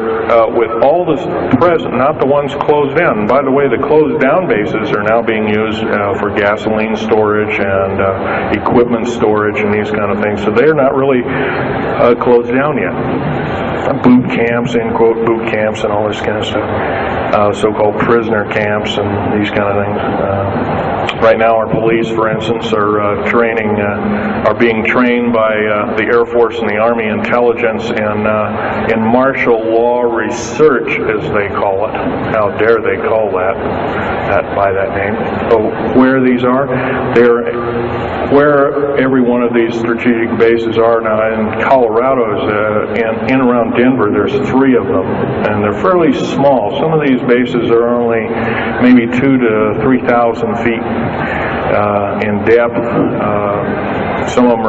with all this present, not the ones closed down. By the way, the closed down bases are now being used for gasoline storage and equipment storage and these kind of things. So they're not really closed down yet. Boot camps, end quote, boot camps and all this kind of stuff. So-called prisoner camps and these kind of things. Right now our police, for instance, are being trained by the Air Force and the Army intelligence in martial law research, as they call it. How dare they call that by that name. So where these are, they're where every one of these strategic bases are now. In Colorado, in around Denver, there's 3 of them, and they're fairly small. Some of these bases are only maybe 2,000 to 3,000 feet in depth. Some of them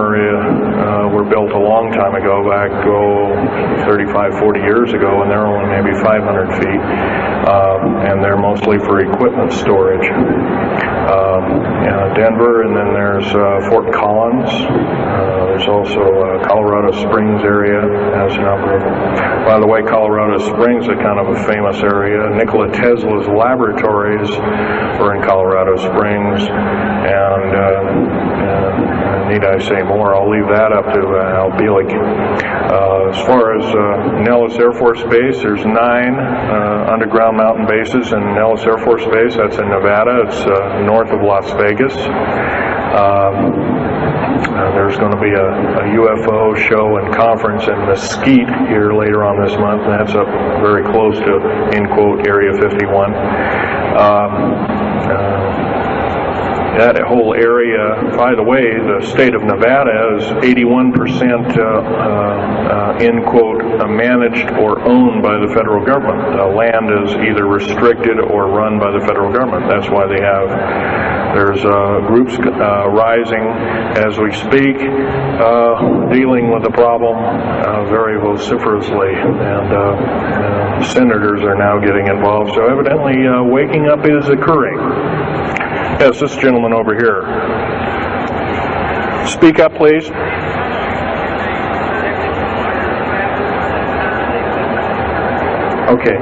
were built a long time ago, back 35, 40 years ago, and they're only maybe 500 feet, and they're mostly for equipment storage. Denver, and then there's Fort Collins. There's also Colorado Springs area has a number of them. By the way, Colorado Springs is kind of a famous area. Nikola Tesla's laboratories were in Colorado Springs, and need I say more? I'll leave that up to Al Bielek. As far as Nellis Air Force Base, there's 9 underground mountain bases in Nellis Air Force Base. That's in Nevada. It's north of Las Vegas. There's going to be a UFO show and conference in Mesquite here later on this month, and that's up very close to, end quote, Area 51. That whole area, by the way, the state of Nevada is 81% end quote, managed or owned by the federal government. Land is either restricted or run by the federal government. That's why there's groups rising as we speak, dealing with the problem very vociferously, and senators are now getting involved. So evidently waking up is occurring. Yes, this gentleman over here. Speak up, please. Okay.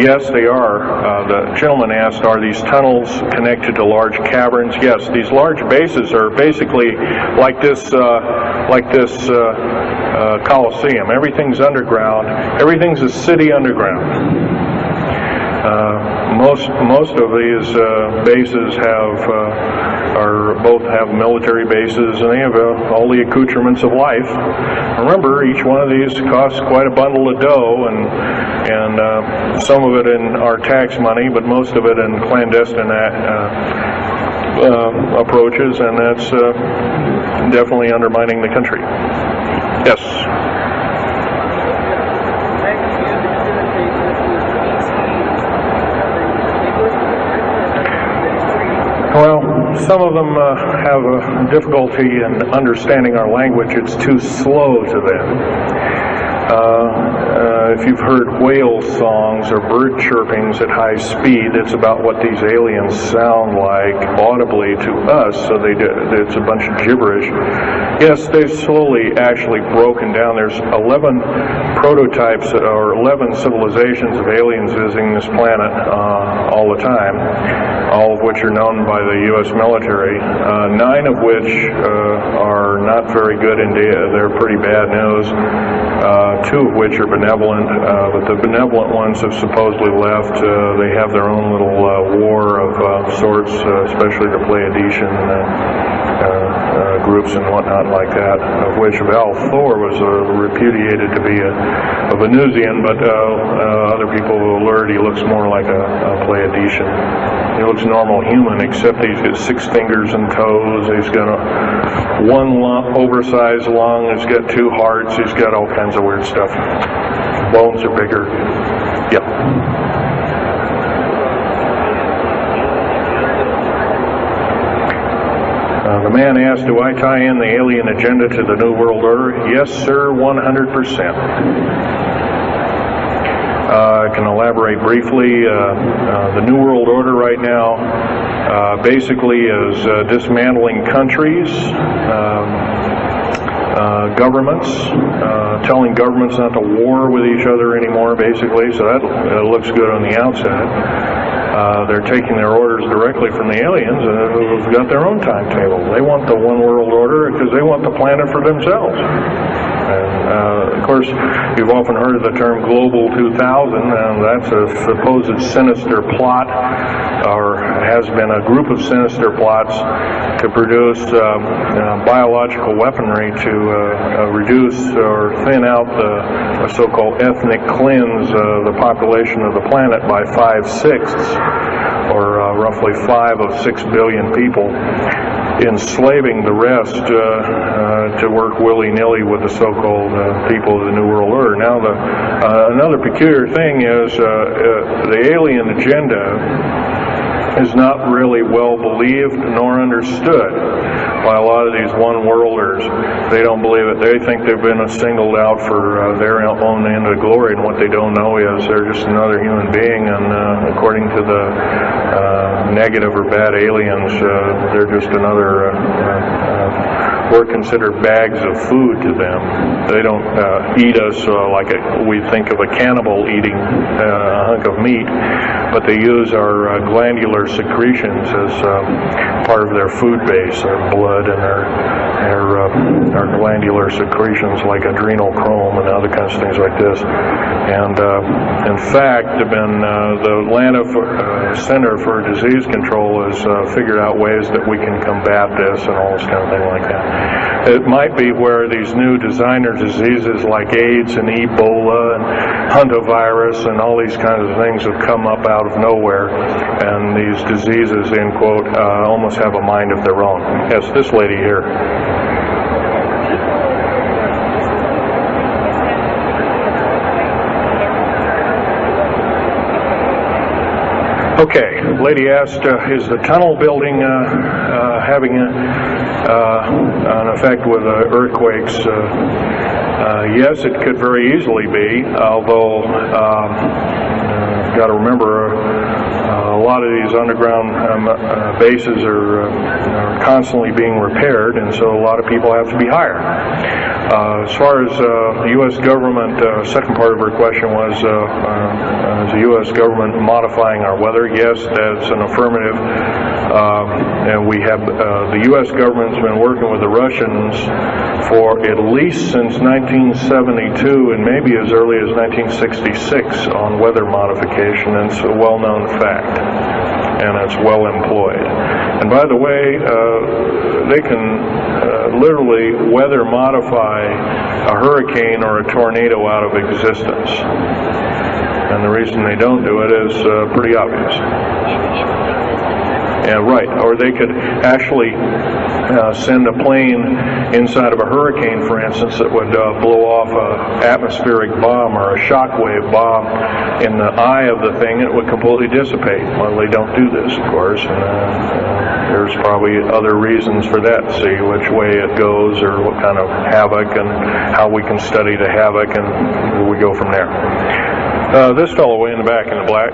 Yes, they are. The gentleman asked, are these tunnels connected to large caverns? Yes, these large bases are basically like this Coliseum. Everything's underground. Everything's a city underground. Most of these bases both have military bases, and they have all the accoutrements of life. Remember, each one of these costs quite a bundle of dough, and some of it in our tax money, but most of it in clandestine approaches, and that's definitely undermining the country. Yes. Well, some of them have a difficulty in understanding our language. It's too slow to them. If you've heard whale songs or bird chirpings at high speed, it's about what these aliens sound like audibly to us, so it's a bunch of gibberish. Yes, they've slowly actually broken down. There's 11 prototypes or 11 civilizations of aliens visiting this planet all the time, all of which are known by the U.S. military, 9 of which are not very very good India. They're pretty bad news. Two of which are benevolent, but the benevolent ones have supposedly left. They have their own little war of sorts, especially the Pleiadian groups and whatnot like that, of which Val Thor was repudiated to be a Venusian, but other people will alert he looks more like a Pleiadian. He looks normal human, except he's got 6 fingers and toes. He's got one oversized lung. He's got 2 hearts. He's got all kinds of weird stuff. Bones are bigger. Yep. The man asked, do I tie in the alien agenda to the New World Order? Yes, sir, 100%. I can elaborate briefly. The New World Order right now basically is dismantling countries, governments, telling governments not to war with each other anymore, basically, so that looks good on the outside. They're taking their orders directly from the aliens who've got their own timetable. They want the one world order because they want the planet for themselves. And, of course, you've often heard of the term Global 2000, and that's a supposed sinister plot, or has been a group of sinister plots to produce biological weaponry to reduce or thin out the so-called ethnic cleanse the population of the planet by 5/6, or roughly 5 of 6 billion people, enslaving the rest to work willy-nilly with the so-called people of the New World Order. Now, another peculiar thing is the alien agenda is not really well believed nor understood by a lot of these one-worlders. They don't believe it. They think they've been singled out for their own end of glory, and what they don't know is they're just another human being, and according to the negative or bad aliens, they're just another we're considered bags of food to them. They don't eat us like we think of a cannibal eating a hunk of meat, but they use our glandular secretions as part of their food base, their blood and our glandular secretions like adrenal chrome and other kinds of things like this. And in fact, the Atlanta Center for Disease Control has figured out ways that we can combat this and all this kind of thing like that. It might be where these new designer diseases like AIDS and Ebola and hantavirus and all these kinds of things have come up out of nowhere, and these diseases, end quote, almost have a mind of their own. Yes, this lady here. Okay, lady asked, is the tunnel building having an effect with earthquakes? Yes, it could very easily be, although you've got to remember a lot of these underground bases are constantly being repaired, and so a lot of people have to be hired. As far as the U.S. government, second part of her question was, is the U.S. government modifying our weather? Yes, that's an affirmative. And we have, the U.S. government's been working with the Russians for at least since 1972 and maybe as early as 1966 on weather modification, and it's a well-known fact, and it's well employed. And by the way, they can literally weather modify a hurricane or a tornado out of existence. And the reason they don't do it is pretty obvious. Yeah, right. Or they could actually send a plane inside of a hurricane, for instance, that would blow off an atmospheric bomb or a shockwave bomb in the eye of the thing, and it would completely dissipate. Well, they don't do this, of course, and there's probably other reasons for that, to see which way it goes or what kind of havoc and how we can study the havoc, and we go from there. This fellow way in the back in the black.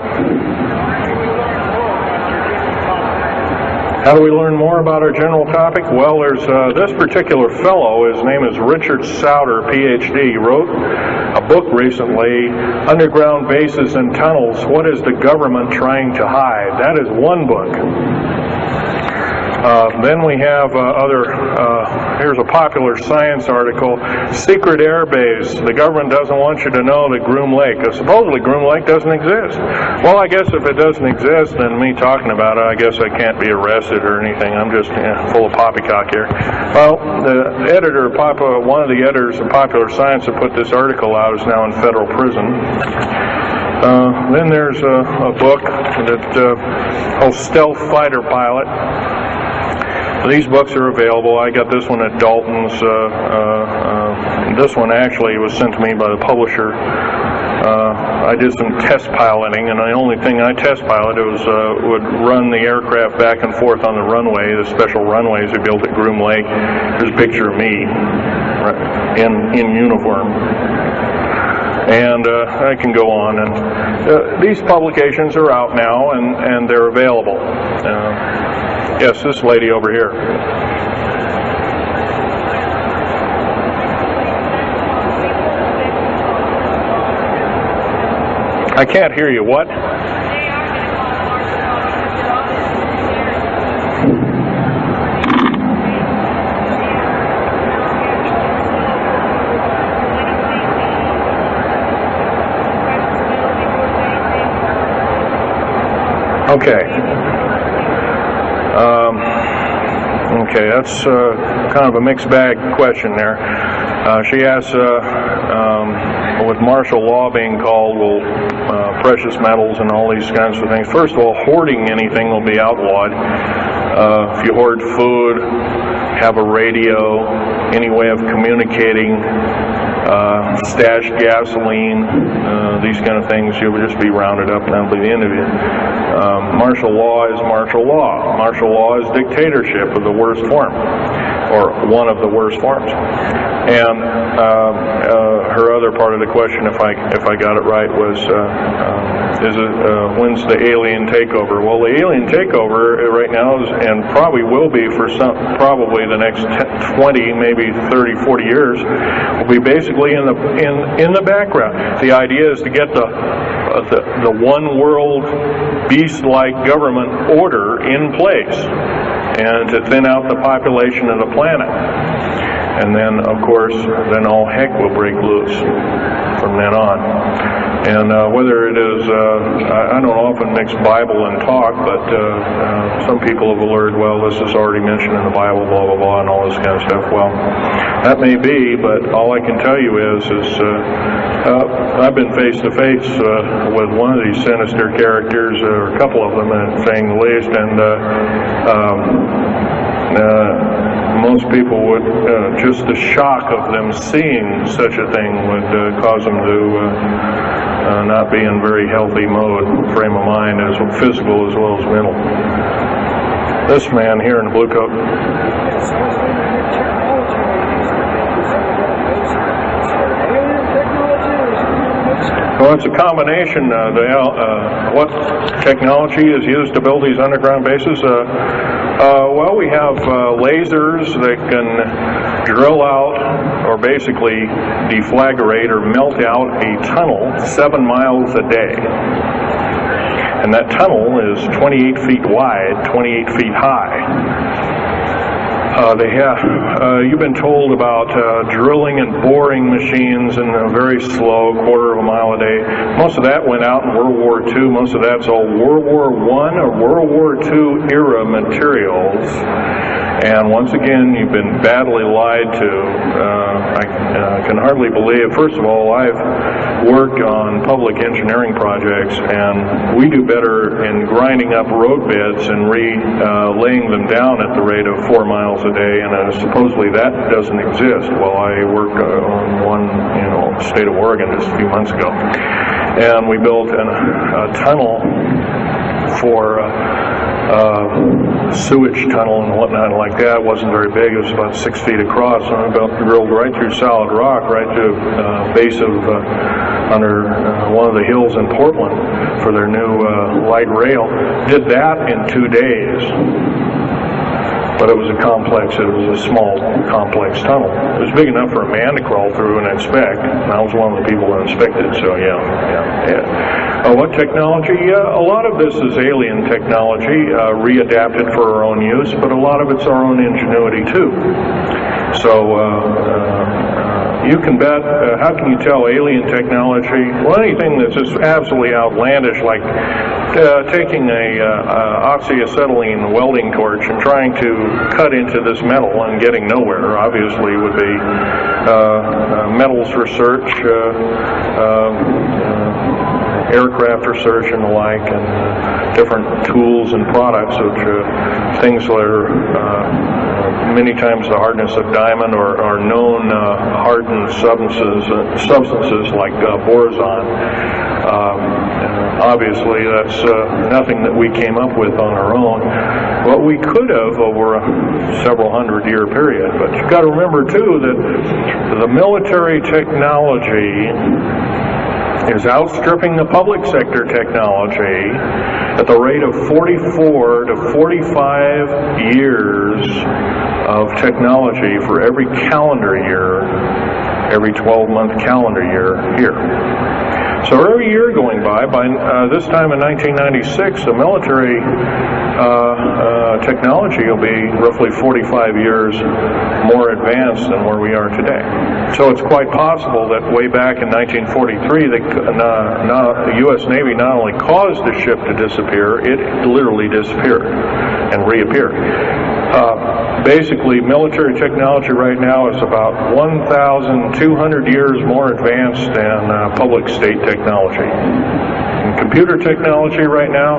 How do we learn more about our general topic? Well, there's this particular fellow, his name is Richard Souter, PhD. He wrote a book recently, Underground Bases and Tunnels, What is the Government Trying to Hide? That is one book. Then we have here's a popular science article, secret air base. The government doesn't want you to know that Groom Lake, supposedly Groom Lake doesn't exist. Well, I guess if it doesn't exist, then me talking about it, I guess I can't be arrested or anything. I'm just full of poppycock here. Well, the editor, one of the editors of Popular Science that put this article out is now in federal prison. Then there's a book that called Stealth Fighter Pilot. These books are available. I got this one at Dalton's. This one actually was sent to me by the publisher. I did some test piloting, and the only thing I test piloted was would run the aircraft back and forth on the runway, the special runways we built at Groom Lake. There's a picture of me in uniform. And I can go on. And these publications are out now, and they're available. Yes, this lady over here. I can't hear you. What? Okay. Okay, that's kind of a mixed bag question there. She asks, with martial law being called, will precious metals and all these kinds of things. First of all, hoarding anything will be outlawed. If you hoard food, have a radio, any way of communicating, stash gasoline, these kind of things, you'll just be rounded up and that'll be the end of you. Martial law is martial law. Martial law is dictatorship of the worst form, or one of the worst forms. And her other part of the question, if I got it right, was when's the alien takeover? Well, the alien takeover right now is, and probably will be for probably the next 20, maybe 30, 40 years, will be basically in the background. The idea is to get the one world beast-like government order in place, and to thin out the population of the planet. And then, of course, then all heck will break loose from then on. And whether it is, I don't often mix Bible and talk, but some people have alerted, well, this is already mentioned in the Bible, blah, blah, blah, and all this kind of stuff. Well, that may be, but all I can tell you is I've been face to face with one of these sinister characters, or a couple of them, saying the least, and most people would, just the shock of them seeing such a thing would cause them to not be in very healthy mode, frame of mind, as physical as well as mental. This man here in the blue coat. Well, it's a combination. What technology is used to build these underground bases? Well, we have lasers that can drill out, or basically deflagrate or melt out a tunnel 7 miles a day. And that tunnel is 28 feet wide, 28 feet high. You've been told about drilling and boring machines in a very slow, quarter of a mile a day. Most of that went out in World War II. Most of that's all World War I or World War II era materials. And once again, you've been badly lied to. I can hardly believe, first of all, I've worked on public engineering projects, and we do better in grinding up road beds and laying them down at the rate of 4 miles a day, and supposedly that doesn't exist. Well, I worked on one, state of Oregon just a few months ago, and we built a tunnel for sewage tunnel and whatnot like that. It wasn't very big. It was about 6 feet across, and I drilled right through solid rock, right to base of under one of the hills in Portland for their new light rail. Did that in 2 days. but it was a small, complex tunnel. It was big enough for a man to crawl through and inspect, and I was one of the people that inspected, so yeah. What technology? A lot of this is alien technology, readapted for our own use, but a lot of it's our own ingenuity too. So you can bet, how can you tell alien technology? Well, anything that's just absolutely outlandish, like taking a oxyacetylene welding torch and trying to cut into this metal and getting nowhere, obviously would be metals research, aircraft research and the like, and different tools and products, which things that are many times the hardness of diamond or known hardened substances like boron. Obviously, that's nothing that we came up with on our own. What we could have over a several hundred-year period. But you've got to remember, too, that the military technology is outstripping the public sector technology at the rate of 44 to 45 years of technology for every calendar year, every 12-month calendar year here. So every year going by this time in 1996, the military technology will be roughly 45 years more advanced than where we are today. So it's quite possible that way back in 1943, the U.S. Navy not only caused the ship to disappear, it literally disappeared and reappeared. Basically, military technology right now is about 1,200 years more advanced than public state technology. And computer technology right now,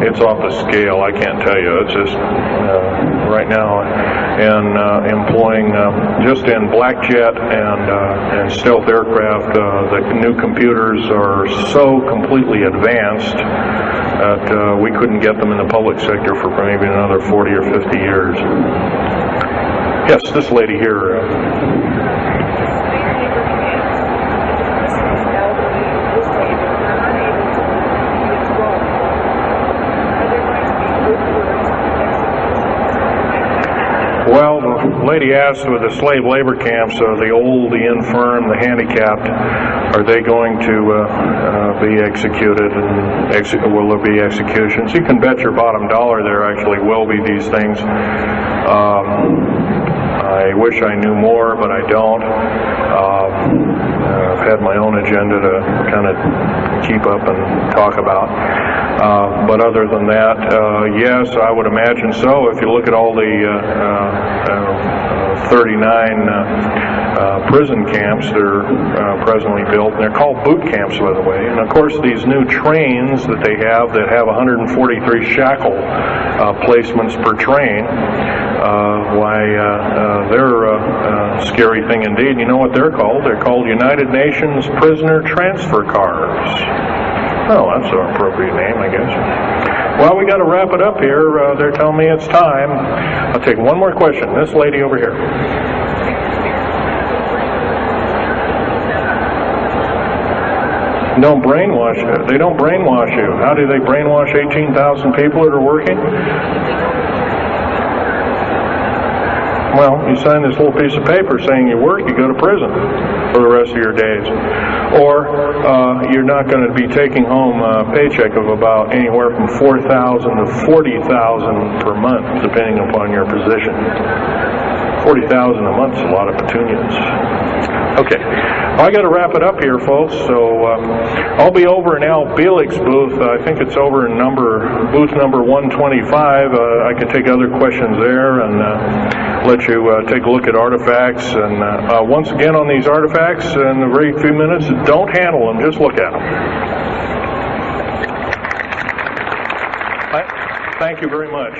it's off the scale. I can't tell you. It's just right now, and employing just in black jet and stealth aircraft, the new computers are so completely advanced that we couldn't get them in the public sector for maybe another 40 or 50 years. Yes, this lady here. Well, the lady asked with the slave labor camps, the old, the infirm, the handicapped, are they going to be executed, and will there be executions? You can bet your bottom dollar there actually will be these things. I wish I knew more, but I don't. I've had my own agenda to kind of keep up and talk about. But other than that, yes, I would imagine so. If you look at all the 39 prison camps that are presently built, and they're called boot camps, by the way. And of course, these new trains that they have that have 143 shackle placements per train, they're a scary thing indeed. You know what they're called? They're called United Nations Prisoner Transfer Cars. Oh, that's an appropriate name, I guess. Well, we got to wrap it up here. They're telling me it's time. I'll take one more question. This lady over here. Don't brainwash you. They don't brainwash you. How do they brainwash 18,000 people that are working? Well, you sign this little piece of paper saying you work, you go to prison for the rest of your days. Or you're not going to be taking home a paycheck of about anywhere from $4,000 to $40,000 per month, depending upon your position. $40,000 a month is a lot of petunias. Okay, well, I got to wrap it up here, folks. So I'll be over in Al Bielik's booth. I think it's over in booth number 125. I can take other questions there and let you take a look at artifacts. And once again, on these artifacts, in a very few minutes, don't handle them, just look at them. Thank you very much.